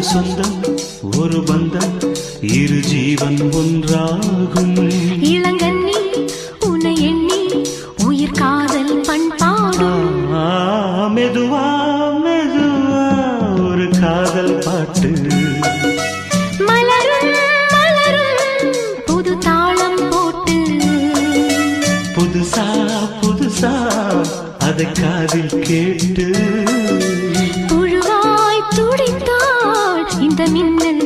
ஒரு சொந்தம் ஒரு பந்தம் இரு ஜீவன் ஒன்றாகும். இளங்கண்ணி உன்னை எண்ணி உயிர் காதல் பண்பாடும். மெதுவா மெதுவா ஒரு காதல் பாட்டு. மலரும் மலரும் புது தாளம் போட்டு. புதுசா புதுசா அதை காதில் கேட்டு புழுவாய் துடித்தாள் இந்த மின்னல்